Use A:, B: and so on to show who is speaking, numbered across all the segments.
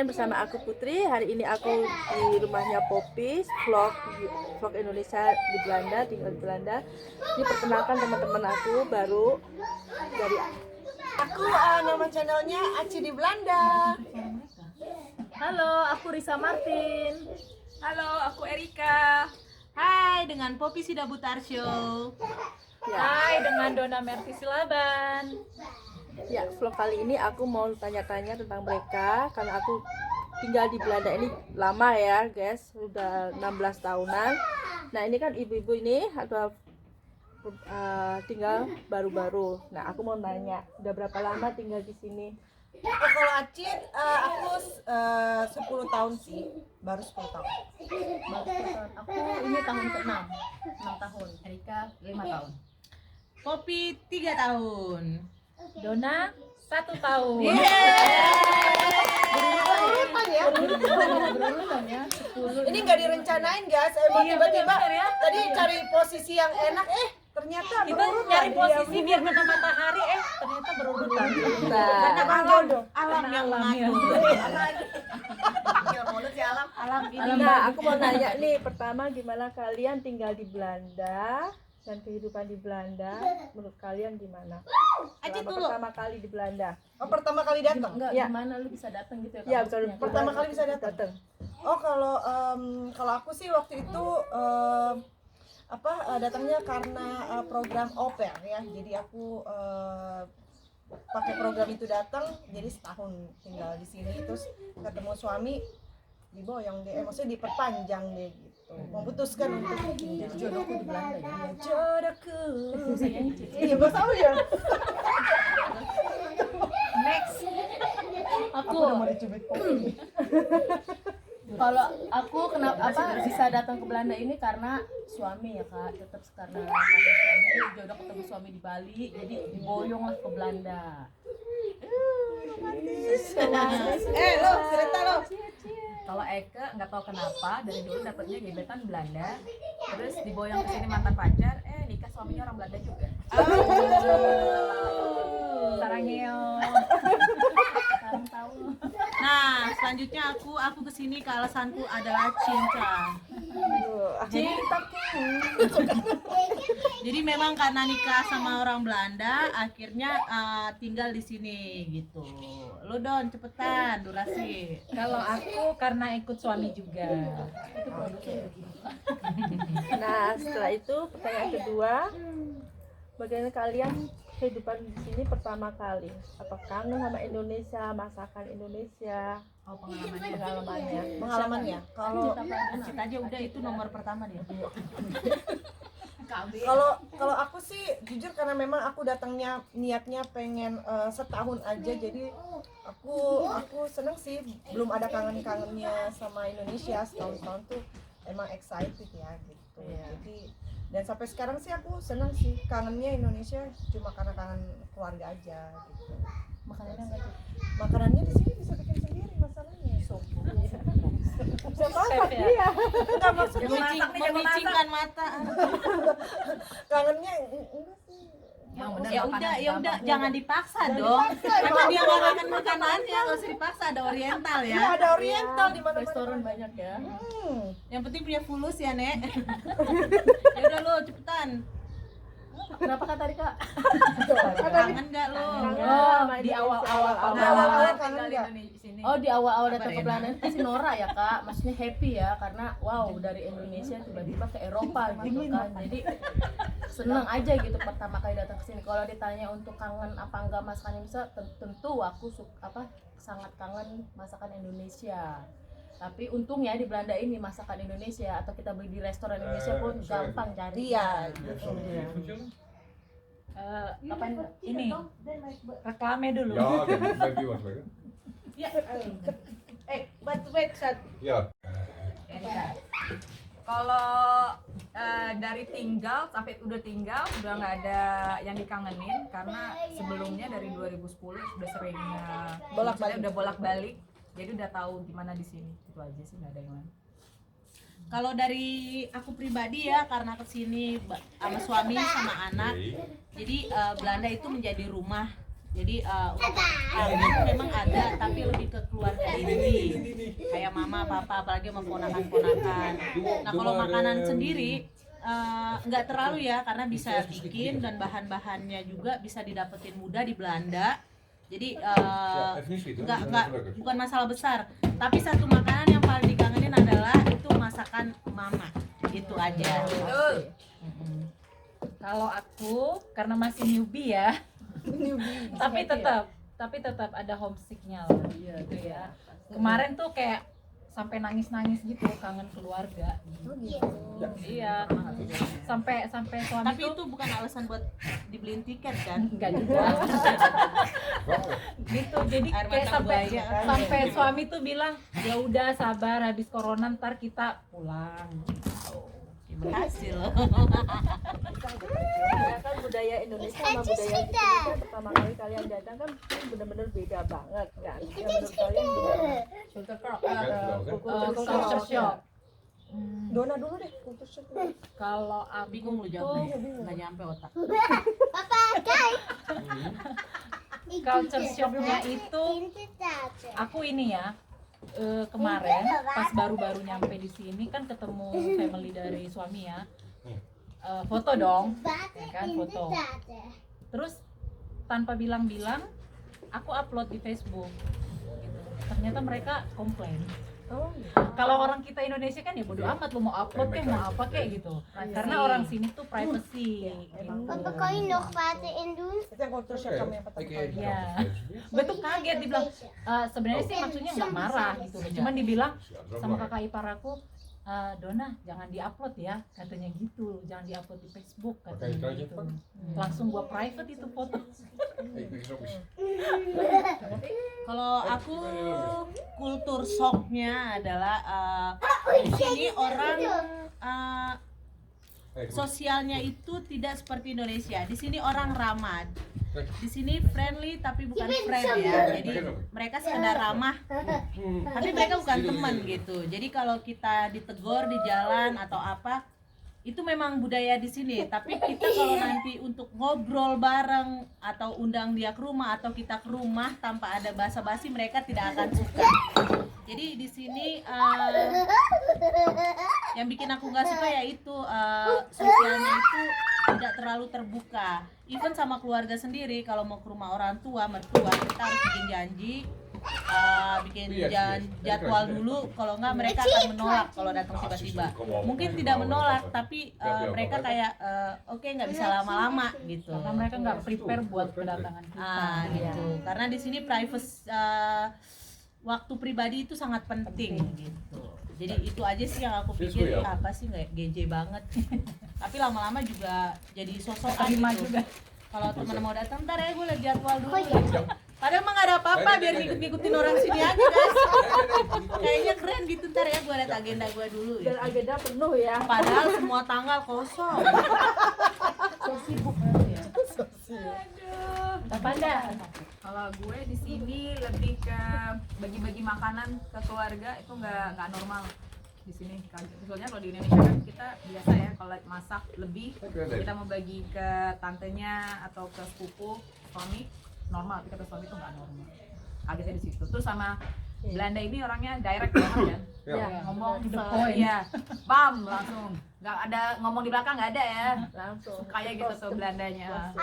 A: kalian bersama aku Putri. Hari ini aku di rumahnya Popis, vlog Indonesia di Belanda, tinggal di Belanda. Ini perkenalkan teman-teman aku baru dari
B: Aku nama channelnya Aci di Belanda.
C: Halo, aku Risa Martin.
D: Halo, aku Erika.
C: Hai, dengan Poppy Sidabutarsyo.
A: ya.
C: Hai, dengan Dona Merti Silaban.
A: Ya, vlog kali ini aku mau tanya-tanya tentang mereka karena aku tinggal di Belanda ini lama ya, guys. Sudah 16 tahunan. Nah, ini kan ibu-ibu ini ada tinggal baru-baru. Nah, aku mau nanya, udah berapa lama tinggal di sini?
B: Kalau Aci, aku 10 tahun sih, baru 10 tahun.
C: Aku ini tahun ke-6, 6 tahun. Erika 5 tahun.
D: Poppy 3 tahun.
C: Dona 1 tahun. Berulang ya. 10.
B: Ini nggak direncanain guys, emang
C: Iya,
B: tiba-tiba
C: bener ya.
B: tadi cari posisi yang enak, ternyata
C: Kita
B: berurutan.
C: nyari posisi biar kena matahari, ternyata berurutan.
A: Nah,
B: Bang Jodoh.
D: Alam yang mengatur.
C: Alam ini.
A: nah, aku mau nanya nih, pertama gimana kalian tinggal di Belanda dan kehidupan di Belanda menurut kalian gimana? Selama
B: dulu.
A: pertama kali di Belanda.
B: Oh, pertama kali datang.
C: Enggak,
A: Ya.
C: gimana lu bisa datang gitu ya?
A: Ya,
C: Kak?
A: betul.
C: Maksudnya,
B: Pertama kali bisa datang. Oh, kalau aku sih waktu itu datangnya karena program au pair ya. Jadi aku pakai program itu datang, jadi setahun tinggal di sini, terus ketemu suami diboyong deh, maksudnya diperpanjang deh gitu. Memutuskan untuk jadi jodohku di Belanda ya. Jodohku. Iya, bahasa apa ya?
C: Next. Aku
B: Aku udah mau dicubit Poppy.
C: kalau aku kenapa bisa datang ke Belanda ini karena suami ya Kak, tetap karena suami jodoh ketemu suami di Bali, jadi diboyong lah ke Belanda.
B: Lo cerita lo.
D: Kalau Eke nggak tahu kenapa dari dulu dapetnya gebetan Belanda, terus diboyong ke sini mantan pacar, nikah suaminya orang Belanda juga.
C: Sarangeo. Sarang tahu.
D: Nah, selanjutnya aku kesini ke alasanku adalah cinta. Jadi memang karena nikah sama orang Belanda, akhirnya tinggal di sini gitu. Lu Don, cepetan durasi.
C: Kalau aku karena ikut suami juga.
A: Nah, setelah itu pertanyaan kedua, bagaimana kalian kehidupan di sini pertama kali? Apa kangen sama Indonesia, masakan Indonesia,
D: Oh, pengalamannya.
B: Pengalamannya. Kalau
D: Cita aja udah itu nomor pertama dia.
B: Kalau aku sih jujur karena memang aku datangnya niatnya pengen setahun aja, jadi aku seneng sih, belum ada kangennya sama Indonesia. Setahun tuh emang excited ya gitu. Jadi dan sampai sekarang sih aku seneng sih, kangennya Indonesia cuma karena kangen keluarga aja gitu. Makanannya di sini bisa bikin sendiri masalahnya. Bisa masak dia. Enggak maksudnya
D: Memicingkan mata.
B: kangennya enggak sih.
D: Ya udah jangan dipaksa dong. Emang dia nggak makan makanannya, nggak usah dipaksa, ada oriental ya.
B: Ya ada oriental di mana-mana.
C: Restoran banyak ya.
D: Yang penting punya fulus ya, Nek. Ya udah lo cepetan.
C: Kenapa kata Rika?
D: Kangen nggak lo?
C: Di awal-awal
B: Awal-awal kangen enggak?
C: Oh, di awal-awal datang ke Belanda itu pasti Nora ya Kak, maksudnya happy ya karena wow dari Indonesia tiba-tiba ke Eropa gitu kan, jadi seneng aja gitu pertama kali datang ke sini. Kalau ditanya untuk kangen apa enggak masakan Indonesia, tentu aku sangat kangen masakan Indonesia. Tapi untungnya di Belanda ini masakan Indonesia atau kita beli di restoran Indonesia pun gampang cari.
B: Iya.
C: Apa ini? Reklame dulu.
E: Ja, dat maybe was lekker.
B: Wait,
E: Ja.
D: Kalau dari tinggal sampai udah nggak ada yang dikangenin karena sebelumnya dari 2010 udah sering bolak-balik, jadi udah tahu gimana di sini. Itu aja sih, nggak ada yang lain. Kalau dari aku pribadi ya, karena kesini sama suami sama anak, jadi Belanda itu menjadi rumah
F: Jadi untuk hal itu memang ada, tapi lebih ke keluarga inti, kayak mama, papa, apalagi sama ponakan-ponakan. Nah kalau makanan sendiri nggak terlalu ya, karena bisa bikin dan bahan-bahannya juga bisa didapetin mudah di Belanda. Jadi nggak bukan masalah besar. Tapi satu makanan yang paling dikangenin adalah itu masakan mama. Itu aja.
G: Kalau aku karena masih newbie ya, tapi tetap ada homesicknya lah gitu ya. Kemarin tuh kayak sampai nangis gitu, kangen keluarga. Iya, sampai suami
F: Tapi itu bukan alasan buat dibeliin tiket kan?
G: enggak juga. Gitu, jadi
F: Air
G: kayak
F: mata buaya.
G: sampai suami tuh bilang ya udah sabar, habis corona ntar kita pulang.
F: Berhasil.
A: Ya kan budaya Indonesia sama budaya di sini kan pertama kali kalian datang kan benar-benar beda banget kan. Ya menurut kalian gimana?
G: Culture shock.
B: Dona dulu deh, kultur shock dulu.
G: Kalau aku
F: Bingung lu jawabnya, nggak nyampe otak.
G: culture shocknya itu aku ini ya, kemarin pas baru-baru nyampe di sini kan ketemu family dari suami ya, foto dong, ya kan foto. Terus tanpa bilang-bilang aku upload di Facebook. Gitu. Ternyata mereka komplain. Kalau orang kita Indonesia kan ya bodo amat lu mau upload kayak mau apa kayak gitu. Karena orang sini tuh privacy. Gitu.
H: Papa, kan je nog water in doen?
B: Itu yang kultur shock kami yang pertama kali.
G: Iya. Gue tuh kaget dibilang, sebenarnya sih maksudnya nggak marah gitu, cuman dibilang sama kakak ipar aku, Dona jangan diupload ya, katanya gitu, jangan diupload di Facebook katanya gitu. Langsung gua private itu foto.
F: Kalau aku kultur shocknya adalah di sini orang sosialnya itu tidak seperti Indonesia. Di sini orang ramah. Di sini friendly tapi bukan friend ya. Jadi mereka sekedar ramah. Tapi mereka bukan teman gitu. Jadi kalau kita ditegur di jalan atau apa, itu memang budaya di sini. Tapi kita kalau nanti untuk ngobrol bareng atau undang dia ke rumah atau kita ke rumah tanpa ada basa-basi, mereka tidak akan suka. Jadi di sini yang bikin aku nggak suka yaitu sosialnya itu tidak terlalu terbuka. Even sama keluarga sendiri, kalau mau ke rumah orang tua, mertua, kita harus bikin janji, bikin jadwal dulu. Kalau nggak mereka akan menolak kalau datang tiba-tiba. Mungkin tidak menolak, tapi mereka kayak oke, nggak bisa lama-lama gitu.
G: Karena mereka nggak prepare buat kedatangan kita.
F: Gitu. Karena di sini privacy, waktu pribadi itu sangat penting gitu. Jadi itu aja sih yang aku pikir, apa sih nggak GJ banget. Tapi lama-lama juga jadi sosok gitu. Kalau teman mau datang, ntar ya gue liat jadwal dulu. Padahal mah nggak ada apa-apa, biar ngikut-ngikutin orang sini aja guys. Kayaknya keren gitu, ntar ya gue liat agenda gue dulu.
A: Dan agenda penuh ya.
F: Padahal semua tanggal kosong.
G: Sibuk banget ya. Panda.
D: Kalau gue di sini lebih ke bagi-bagi makanan ke keluarga itu nggak normal di sini. Soalnya kalau di Indonesia kan kita biasa ya kalau masak lebih kita mau bagi ke tantenya atau ke sepupu suami normal, tapi ke suami itu nggak normal. Kagetnya di situ. Terus sama Belanda ini orangnya direct banget kan.
A: Ya,
D: Ngomong
G: the point.
D: ya, bam langsung. Nggak ada ngomong di belakang, nggak ada ya.
A: langsung.
D: Kayak gitu tuh Belandanya.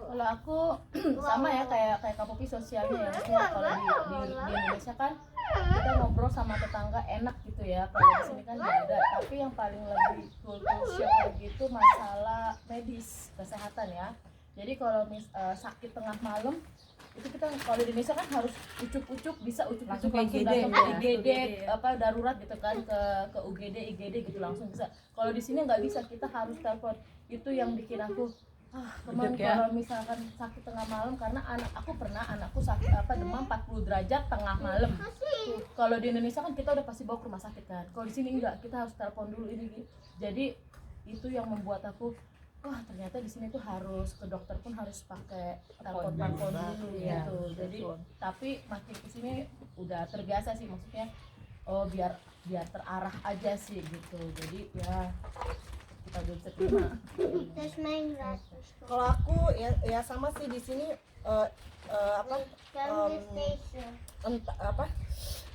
C: Kalau aku sama ya kayak Kak Popi sosialnya ya. Maksudnya kalau di Indonesia kan kita ngobrol sama tetangga enak gitu ya. Kalau di sini kan nggak ada. Tapi yang paling lebih culture shock gitu masalah medis kesehatan ya. Jadi kalau sakit tengah malam itu kita kalau di Indonesia kan harus ucup-ucup bisa ucup-ucup langsung datang ke IGD apa darurat gitu kan ke UGD IGD gitu langsung bisa. Kalau di sini nggak bisa, kita harus telepon. Itu yang bikin aku teman kalau misalkan sakit tengah malam, karena anakku sakit demam 40 derajat tengah malam. Kalau di Indonesia kan kita udah pasti bawa ke rumah sakit kan. Kalau di sini enggak, kita harus telepon dulu ini. Jadi itu yang membuat aku ternyata di sini tuh harus ke dokter pun harus pakai telepon dulu gitu. Jadi tapi makin kesini udah terbiasa sih, maksudnya biar terarah aja sih gitu. Jadi ya kita udah bisa terima.
H: Dat is mijn waterstof.
B: Kalau aku ya sama sih di sini apa
H: Dan is deze.
B: apa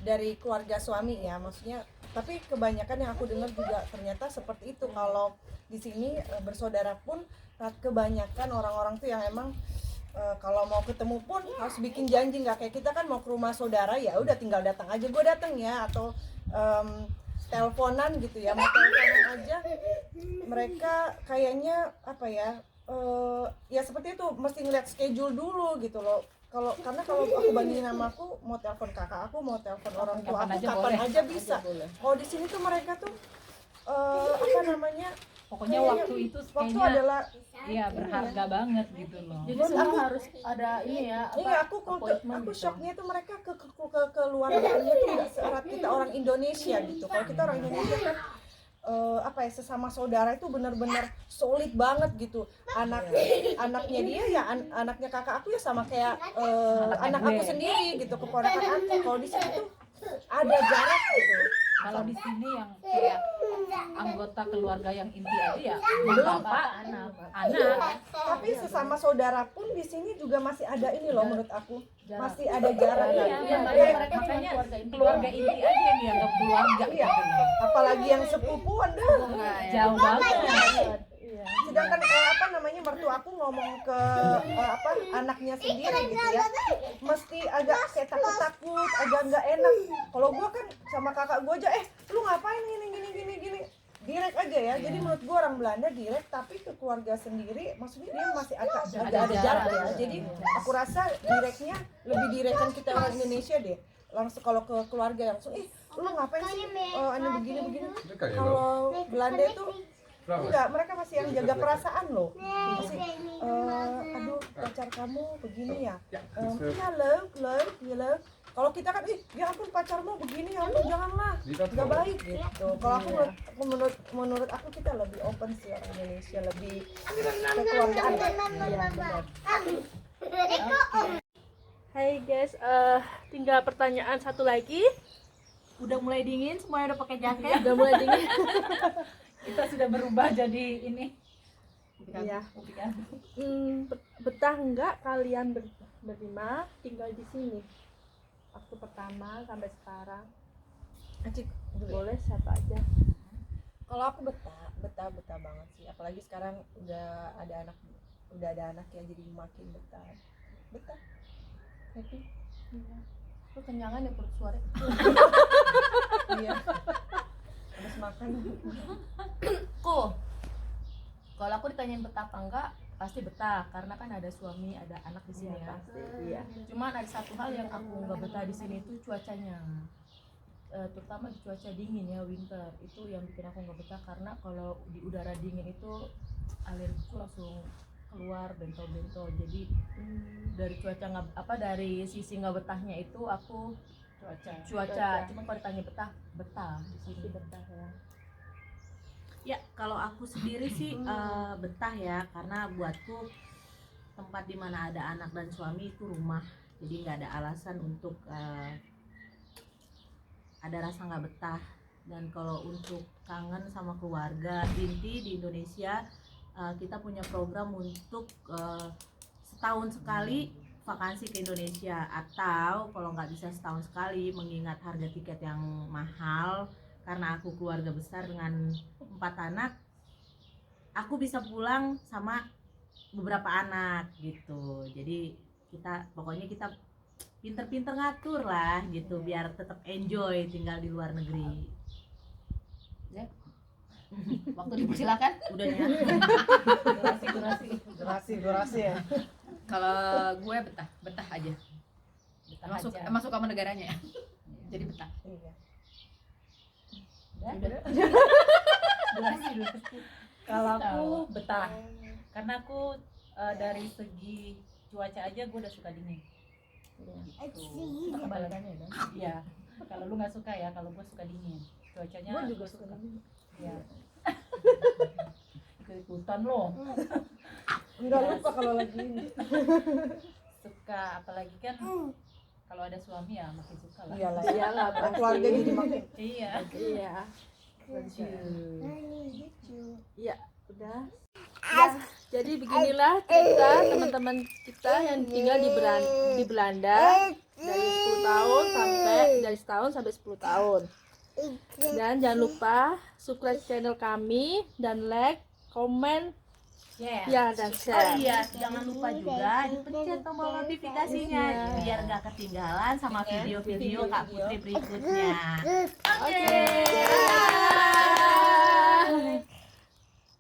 B: dari keluarga suami ya, maksudnya, tapi kebanyakan yang aku dengar juga ternyata seperti itu. Kalau di sini bersaudara pun kebanyakan orang-orang tuh yang emang kalau mau ketemu pun harus bikin janji, nggak kayak kita kan mau ke rumah saudara ya udah tinggal datang aja, gue datang ya, atau teleponan gitu ya, mau teleponan aja mereka kayaknya apa ya, ya seperti itu, mesti ngeliat schedule dulu gitu loh. Karena kalau aku bandingin sama aku, mau telepon kakak aku, mau telepon orang tua aku, kapan aja bisa. Kalau di sini tuh mereka tuh apa namanya,
G: Pokoknya waktu itu
B: waktu
G: kayaknya
B: adalah
G: iya berharga banget gitu loh.
C: Jadi semua harus ada ini ya,
B: iya, aku
C: appointment
B: aku
C: gitu.
B: shocknya tuh mereka ke keluarganya tuh nggak seerat kita orang Indonesia gitu. Kalau kita orang Indonesia kan apa ya, sesama saudara itu benar-benar solid banget gitu. Anaknya dia ya anaknya kakak aku ya sama kayak anak aku sendiri gitu, keponakan aku. Kalau di sini tuh ada jarak gitu.
G: Kalau di sini yang kayak anggota keluarga yang inti aja ya bapak, anak.
B: Tapi sesama saudara pun di sini juga masih ada ini loh, menurut aku masih ada jarak.
C: Iya,
G: Makanya keluarga inti aja yang dianggap keluarga.
B: Iya, apalagi yang sepupuan deh.
G: Jauh banget.
B: Sedangkan apa namanya, mertua aku ngomong ke apa anaknya sendiri gitu ya, mesti agak kayak takut, agak nggak enak. Kalau gua kan sama kakak gua aja, lu ngapain gini, direct aja ya. Jadi menurut gua orang Belanda direct, tapi ke keluarga sendiri maksudnya dia masih agak ada jarak ya. Jadi aku rasa directnya lebih directan kita orang Indonesia deh. Langsung kalau ke keluarga langsung, lu ngapain sih begini. Kalau Belanda itu enggak, mereka masih yang jaga perasaan loh. Masih aduh pacar kamu begini ya. Iya love. Kalau kita kan ya ampun pacarmu begini, ya ampun janganlah. Enggak baik gitu. Kalau aku menurut aku kita lebih open sih orang Indonesia, lebih kekeluargaan. Iya benar.
A: Hai guys, tinggal pertanyaan satu lagi.
F: Udah mulai dingin, semuanya udah pakai jaket.
A: Udah mulai dingin.
G: Kita sudah berubah jadi ini.
A: Iya.
G: Kopikan.
A: Betah nggak kalian berlima tinggal di sini? Waktu pertama sampai sekarang.
B: Acik,
A: Boleh siapa aja.
B: kalau aku betah banget sih. Apalagi sekarang udah ada anak ya, jadi makin betah.
C: Happy. Lu kenyangan ya perut suara.
B: Iya. Habis makan.
C: Kalau aku ditanyain betah apa enggak, pasti betah karena kan ada suami, ada anak di sini ya.
A: Iya.
C: Cuman ada satu hal yang aku nggak betah di sini itu cuacanya. Terutama di cuaca dingin ya, winter. Itu yang bikin aku nggak betah karena kalau di udara dingin itu alergiku langsung keluar bentol-bentol. Jadi dari dari sisi nggak betahnya itu aku cuaca. Cuma kalau ditanya betah di sini.
A: Betah ya.
F: Ya, kalau aku sendiri sih betah ya, karena buatku tempat dimana ada anak dan suami itu rumah, jadi nggak ada alasan untuk ada rasa nggak betah. Dan kalau untuk kangen sama keluarga inti di Indonesia, kita punya program untuk setahun sekali vakansi ke Indonesia, atau kalau nggak bisa setahun sekali, mengingat harga tiket yang mahal. Karena aku keluarga besar dengan 4 anak, aku bisa pulang sama beberapa anak gitu. Jadi pokoknya kita pinter-pinter ngatur lah gitu, biar tetap enjoy tinggal di luar negeri.
C: Ya. Waktu dipersilakan.
F: Udah ya.
B: Durasi ya.
D: Kalau gue betah aja. Emang suka sama negaranya ya. Jadi betah.
B: Iya.
G: Kalau aku betah, karena aku dari segi cuaca aja gue udah suka dingin. Gitu.
C: Kebalikannya ya.
G: Iya. Kalau lu nggak suka ya, kalau gue suka dingin. Cuacanya
A: Gue juga suka dingin.
G: Ya. Ikut-ikutan lo.
B: Enggak lupa kalau lagi ini.
G: Suka, apalagi kan kalau ada suami ya makin suka lah.
B: Iyalah.
A: Iyalah,
B: Keluarga jadi makin.
G: Iya.
A: Iya. Iya, udah. Ya, jadi beginilah cerita teman-teman kita yang tinggal di Belanda dari 10 tahun dari setahun sampai 10 tahun. Dan jangan lupa subscribe channel kami dan like, komen, ya dan
F: Oh
A: share.
F: iya, jangan lupa juga dipencet tombol notifikasinya biar nggak ketinggalan sama video-video Kak Putri berikutnya. Oke.